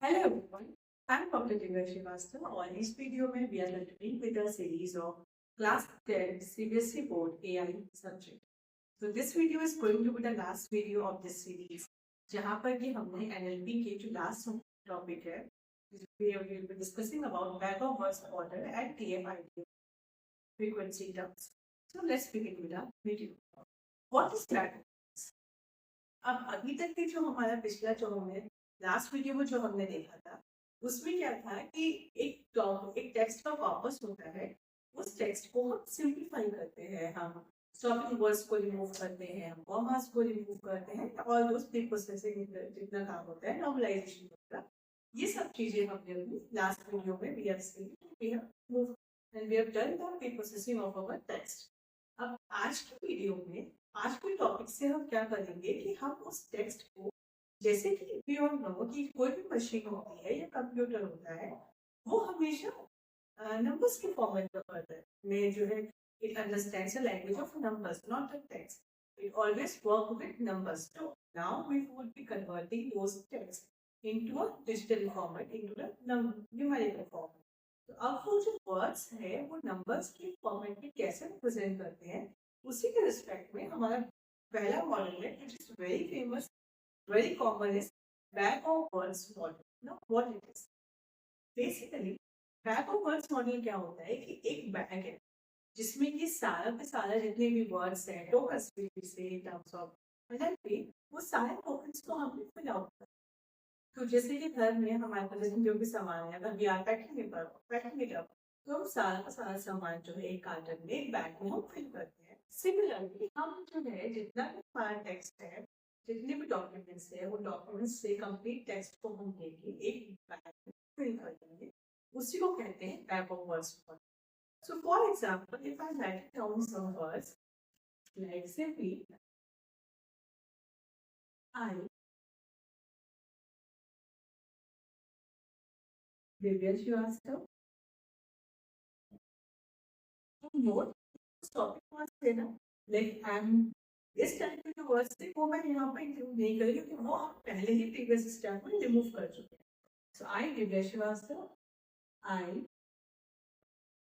Hello everyone, I'm Dr. Divya Srivastava. On this video में we are continuing with a series of Class 10 CBSE Board AI subject. So this video is going to be the last video of this series, जहाँ पर कि हमने NLP के जो last topic है, we will be discussing about bag of words order and TF-IDF frequency terms. So let's begin with the video. What is bag of words? अब अभी तक के जो हमारा पिछला जो हमने लास्ट वीडियो में जो हमने देखा था उसमें क्या था कि एक टेक्स्ट का कॉर्पस होता है। उस टेक्स्ट को हम सिंप्लीफाई करते हैं, हम स्टॉपिंग वर्ड्स को रिमूव करते हैं, हम कॉमास को रिमूव करते हैं और उस प्रोसेसिंग जितना काम होता है नॉर्मलाइजेशन होता है, ये सब चीजें हमने अभी लास्ट वीडियो में we have seen we have move and we have done the processing of our text. अब आज की वीडियो में आज के टॉपिक से हम क्या करेंगे कि हम उस टेक्स्ट को, जैसे कि वी ऑल नो कि कोई भी मशीन होती है या कंप्यूटर होता है वो हमेशा नंबर्स के फॉर्मेट में पढ़ता है, में जो है it understands the language of numbers not the text, it always work with numbers. So now we would be converting those text into a digital format, into the numerical format. तो अब वो जो वर्ड्स है वो numbers के format में कैसे represent करते हैं उसी के रिस्पेक्ट में हमारा पहला मॉडल है which is very famous, very common, is bag of words model. Now what it is basically, bag of words model क्या होता है कि एक बैग है जिसमें कि सारा का सारा जितने भी वर्ड्स हैं टोकन्स से इन टर्म्स ऑफ एनएलपी, वो सारे टोकन्स को हमने फिल आउट कर। तो जैसे कि घर में हमारे पास जो भी सामान है, अगर we are packing it up, तो हम सारा का सारा सामान जो है एक कार्टन में एक बैग में हम फिल करते हैं। सिमिलरली हम जो है जितना भी हमारा टेक्स्ट है, जितने भी डॉक्यूमेंट्स है, वो डॉक्यूमेंट्स से कंप्लीट टेक्स्ट को हम लेके एक बैग में फिल कर देंगे, उसी को कहते हैं bag of words. So for example, if I write down some words like simply I, Divya Srivastava, note topic words थे ना, लाइक आई एम, इस टाइप के जो वर्ड्स थे वो मैं यहाँ पे इंक्लूड नहीं करी क्योंकि वो हम पहले ही प्रीवियस स्टेप में रिमूव कर चुके हैं। So I Divya Srivastava, I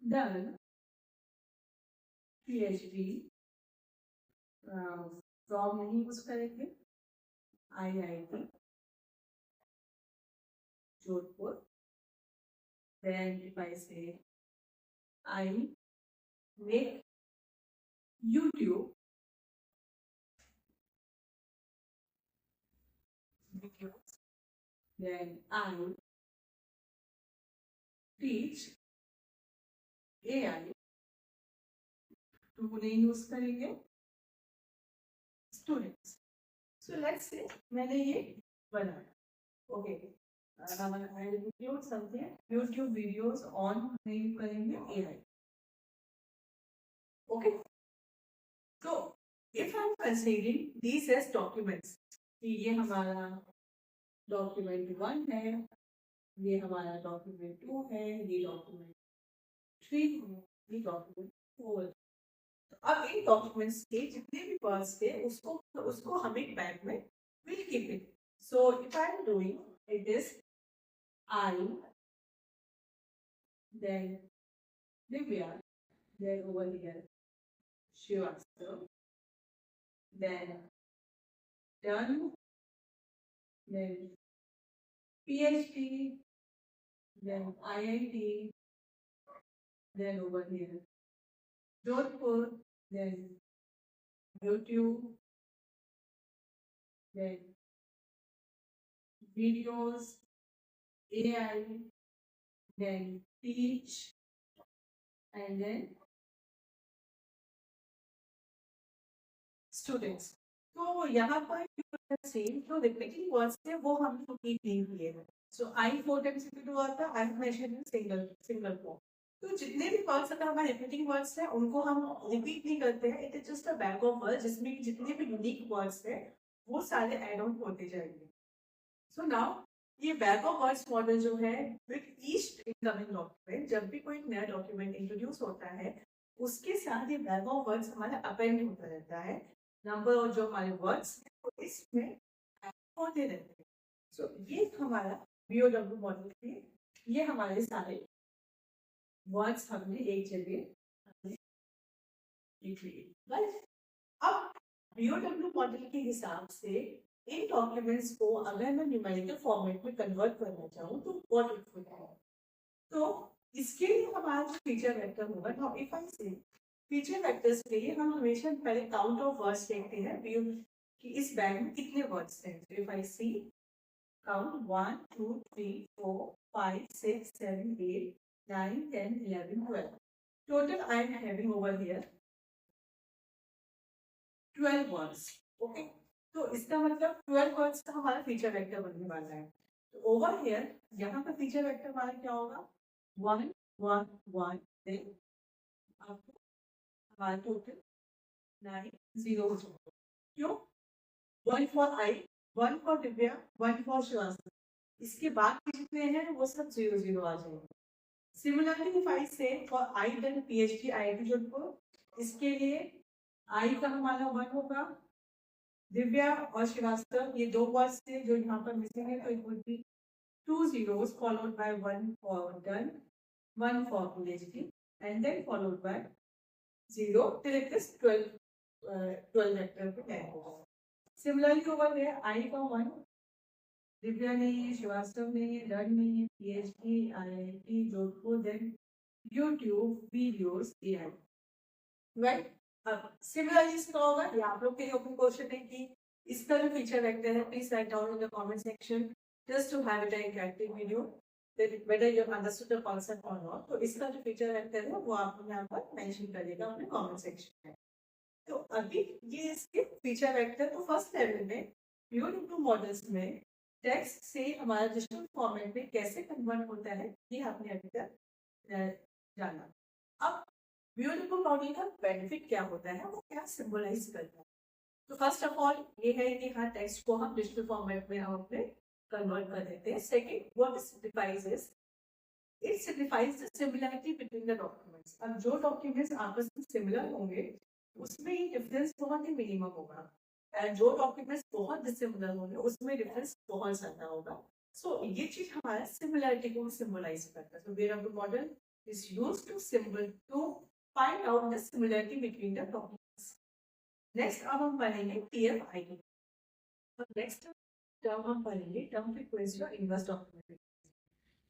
done PhD from नहीं यूज करेंगे IIT Jodhpur. Then if I say I make YouTube videos, then I teach AI, to नहीं यूज करेंगे स्टूडेंट्स। सो लेट्स से मैंने ये बनाया, okay, I will include something YouTube videos on नहीं करेंगे AI, okay. तो if I am considering these as documents, ये हमारा डॉक्यूमेंट 1 है, ये हमारा डॉक्यूमेंट 2 है, ये डॉक्यूमेंट 3 है, ये डॉक्यूमेंट 4। तो अब इन डॉक्यूमेंट्स के जितने भी वर्ड्स थे उसको हम एक बैग में will keep it. So if I am doing it is I, then Divya, then over here Srivastava, then done, then PhD, then IIT, then over here Jodhpur, then YouTube, then videos, AI, then teach, and then students। तो यहाँ पर same जो repeating words थे वो हमने repeat नहीं किए हैं। सो आई 4 टाइम्स रिपीट हुआ था, I mention in single form. तो जितने भी वर्ड्स अगर हमारे रिपीटिंग वर्ड्स हैं उनको हम रिपीट नहीं करते हैं, it is just a bag of words जिसमें जितने भी यूनिक वर्ड्स हैं वो सारे ऐड ऑन होते जाएंगे। सो नाउ ये बैग ऑफ वर्ड्स मॉडल जो है विद ईच इनकमिंग डॉक्यूमेंट, जब भी कोई नया डॉक्यूमेंट इंट्रोड्यूस होता है उसके साथ ये बैग ऑफ वर्ड्स हमारा अपेंड होता रहता है, नंबर और जो हमारे वर्ड्स हैं वो इसमें होते रहते हैं। सो ये हमारा BOW मॉडल के ये हमारे सारे वर्ड्स हमने एक जगह हमने लिख लिए, राइट। अब BOW मॉडल के हिसाब से इन डॉक्यूमेंट्स को अगर मैं न्यूमेरिकल फॉर्मेट में कन्वर्ट करना चाहूँ तो व्हाट इट वुड है। तो इसके लिए हमारा जो फीचर वेक्टर होगा, नाउ इफ आई से फीचर वेक्टर्स के लिए हम हमेशा पहले काउंट ऑफ वर्ड्स देखते हैं कि इस बैग में कितने वर्ड्स हैं। तो if I C count 1 2 3 4 5 6 7 8 9 10 11 12 total I am having over here 12 words. Okay, तो इसका मतलब 12 वर्ड्स का हमारा फीचर वेक्टर बनने वाला है। तो ओवर हियर यहाँ पर फीचर वेक्टर हमारा क्या होगा, 1 1 1 देन आपको हमारा टोटल 9 0 हो जाएगा। क्यों, 1 for I, 1 for Divya, 1 for Shrivastava, इसके बाद के जितने हैं वो सब 0 0 आ जाएंगे। सिमिलरली इफ आई से for I done PhD IIT Jodhpur, इसके लिए आई का हमारा 1 होगा, दिव्या और श्रीवास्तव ये 2 वर्ड्स थे जो यहाँ पर मिसिंग है, तो it would be 2 zeros followed by 1 for done, 1 for PhD, and then followed by 0 till it is 12 vector पे end होगा। Similarly over there I का 1, दिव्या नहीं है, श्रीवास्तव नहीं है, डन नहीं है, PhD IIT Jodhpur, then YouTube videos AI, right। अब सिमिलरली इसका होगा, ये आप लोग के लिए ओपन क्वेश्चन है कि इसका जो फीचर वेक्टर है please write down in the comment section just to have it an interactive video that whether you have understood the concept or not। तो इसका जो फीचर वेक्टर है वो आपको यहाँ पर मेंशन करेगा अपने कमेंट सेक्शन में। तो अभी ये इसके फीचर वेक्टर तो फर्स्ट लेवल में BOW मॉडल्स में टेक्स्ट से हमारा डिजिटल फॉर्मेट में कैसे कन्वर्ट होता है ये आपने अभी तक जाना। अब BOW मॉडल का बेनिफिट क्या होता है, वो क्या सिंबलाइज करता है। तो फर्स्ट ऑफ ऑल ये है कि हर टेक्स्ट को हम डिजिटल फॉर्मेट में हम अपने कन्वर्ट कर देते हैं। Second, what it signifies is, it signifies the similarity between the documents. अब जो डॉक्यूमेंट्स आपस में सिमिलर होंगे उसमें ही डिफरेंस बहुत ही मिनिमम होगा, एंड जो डॉक्यूमेंट्स बहुत डिसिमिलर होंगे उसमें डिफरेंस बहुत ज्यादा होगा। सो ये चीज हमारा सिमिलरिटी को सिंबलाइज करता है। तो BOW model is used to symbol to find out the similarity between the documents. Next अब हम पढ़ेंगे TF-ID। नेक्स्ट टर्म हम पढ़ेंगे टर्म फ्रीक्वेंसी और inverse document.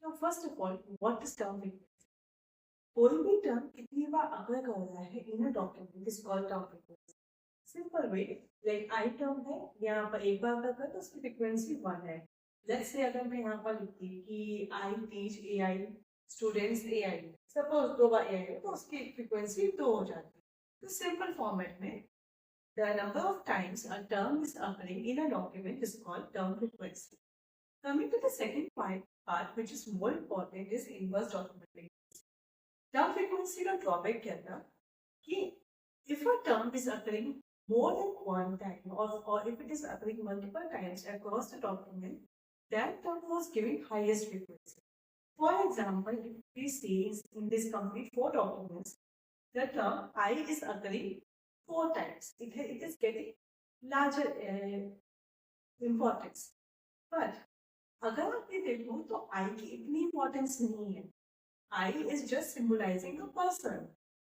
Now first of all what is term frequency. कोई भी टर्म कितनी बार अगर कर रहा है in a document is called term frequency. Simple way, like I term है, यहाँ पर एक बार अगर तो उसकी फ्रीक्वेंसी 1 है। लेट्स से अगर मैं यहाँ पर लिखती कि I teach AI students AI, suppose 2 bar AI है तो उसकी फ्रीक्वेंसी 2 हो जाती है। तो सिंपल फॉर्मेट में the number of times a term is occurring in a document is called term frequency. Coming to the second part which is more important is inverse document frequency. Term frequency का drawback क्या था कि if a term is occurring more than one time or if it is occurring multiple times across the document, that term was giving highest frequency. For example, if we see in this complete 4 documents, the term I is occurring 4 times. It is getting larger importance. But अगर आप ये देखो तो I की इतनी importance नहीं है। I is just symbolizing a person.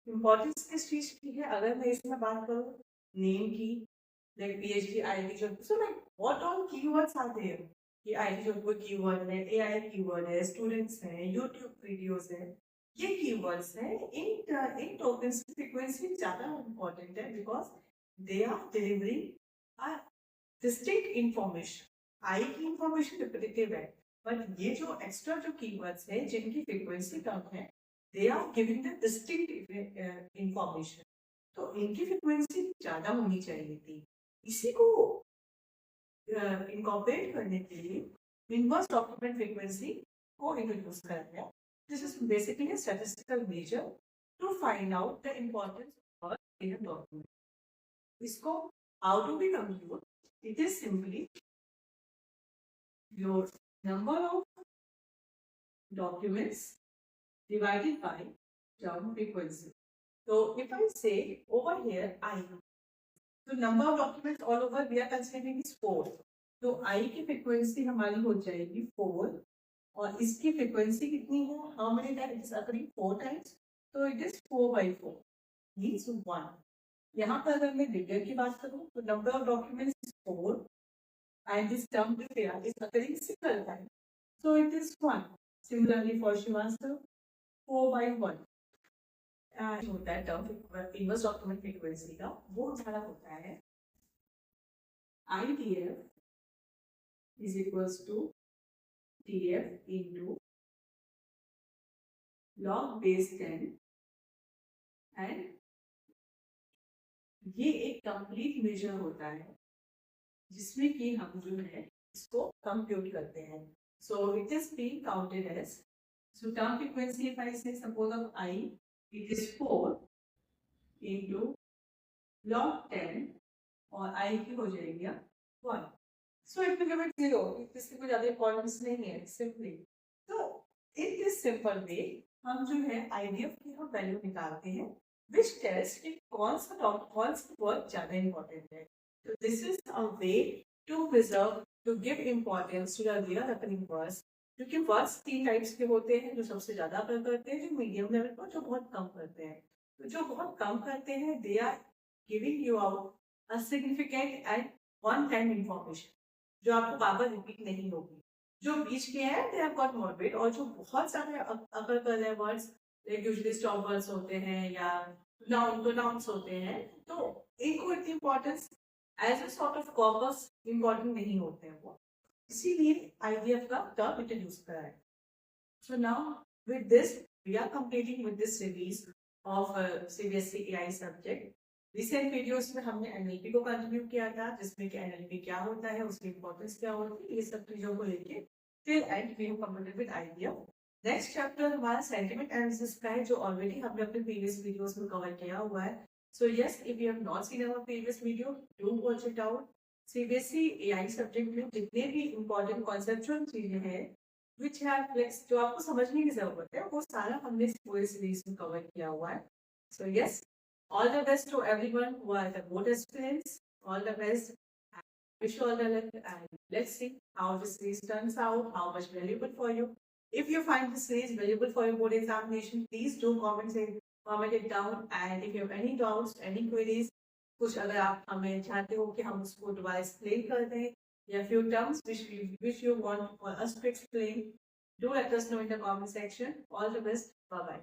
Importance किस चीज की है, अगर मैं इसमें बात करूँ name की, like PhD IIT Jodhpur, so like what all keywords are there? ये IIT जोधपुर कीवर्ड है, AI कीवर्ड है, स्टूडेंट्स हैं, YouTube वीडियोस है, ये कीवर्ड्स हैं। इन टोकन्स की फ्रीक्वेंसी ज्यादा इंपॉर्टेंट है because they are delivering a distinct information. I की इंफॉर्मेशन रिपीटेटिव है, बट ये जो एक्स्ट्रा जो कीवर्ड्स हैं जिनकी फ्रीक्वेंसी कम है, they are giving the distinct information, तो इनकी फ्रीक्वेंसी ज्यादा होनी चाहिए थी। इसी को इनकॉर्पोरेट करने के लिए इनवर्स डॉक्यूमेंट फ्रीक्वेंसी को इंट्रोड्यूस करा गया। This is basically a statistical measure to find out the importance of words in a document. इसको how do we compute? It is simply your number of documents divided by term frequency. So if I say over here I, so number of documents all over we are considering is 4. तो I की frequency हमारी हो जाएगी 4 और इसकी frequency कितनी है, how many times it is occurring 4 times, तो इट इज 4/4 मींस 1। यहाँ पर अगर मैं डिग्गर की बात करूँ तो number of documents is 4 and this term here is occurring single time, so it is 1. Similarly for Shivasta 4/1 होता है टर्म इनवर्स डॉक्यूमेंट फ्रीक्वेंसी का, वो हमारा होता है IDF is equals to TF into log base 10 and ये एक complete major होता है जिसमें कि हम जो है इसको कंप्यूट करते हैं। So it is being counted as, so term frequency if I say suppose of I, it is 4 into log 10 और I की हो जाएगी 1। So it will give it 0, इसकी कोई ज्यादा इम्पोर्टेंस नहीं है सिंपली। तो इन दिस सिंपल वे हम जो है IDF की हम वैल्यू निकालते हैं which tells कि कौन सा वर्ड ज्यादा इम्पोर्टेंट है। तो this is a way to preserve, to give importance to the real happening words, क्योंकि वर्ड्स 3 टाइप्स के होते हैं, जो सबसे ज्यादा अकर करते हैं, जो मीडियम लेवल पर, जो बहुत कम करते हैं। तो जो बहुत कम करते हैं they are giving you out a significant and one time information जो आपको बार बार रिपीट नहीं होगी। जो बीच के हैं दे हैव गॉट मॉडरेट, और जो बहुत ज्यादा अकर कर रहे हैं words like usually stop words होते हैं या नाउन्स होते हैं, तो इनको इतनी importance as a sort of corpus important नहीं होते हैं वो, इसीलिए IDF का टर्म इंट्रोड्यूस करा है। So now with this we are completing with this series of CBSE AI subject। Recent videos में हमने NLP को कंटिन्यू किया था, जिसमें कि NLP क्या होता है, उसकी इंपॉर्टेंस क्या होती है, ये सब चीजों को लेके फिर and we have completed with IDF। Next chapter हमारा सेंटिमेंट एनालिसिस का है, जो ऑलरेडी हमने अपने प्रीवियस वीडियोस में कवर किया हुआ है। So yes, if you have not seen our previous video do watch it out. CBSE AI subject में जितने भी इंपॉर्टेंट कॉन्सेप्चुअल चीजें हैं विच हैव जो आपको समझने की जरूरत है, वो सारा हमने इस पूरे सीरीज में कवर किया हुआ है। So yes, all the best to everyone who are the board aspirants. All the best. Wish you all the luck, and let's see how this series turns out, how much valuable for you. If you find this series valuable for your board examination, please do comment it down. And if you have any doubts, any queries, कुछ अगर आप हमें चाहते हो कि हम उसको दोबारा एक्सप्लेन कर दें, या few terms which you want for us to explain, do let us know in the comment section. All the best. Bye bye.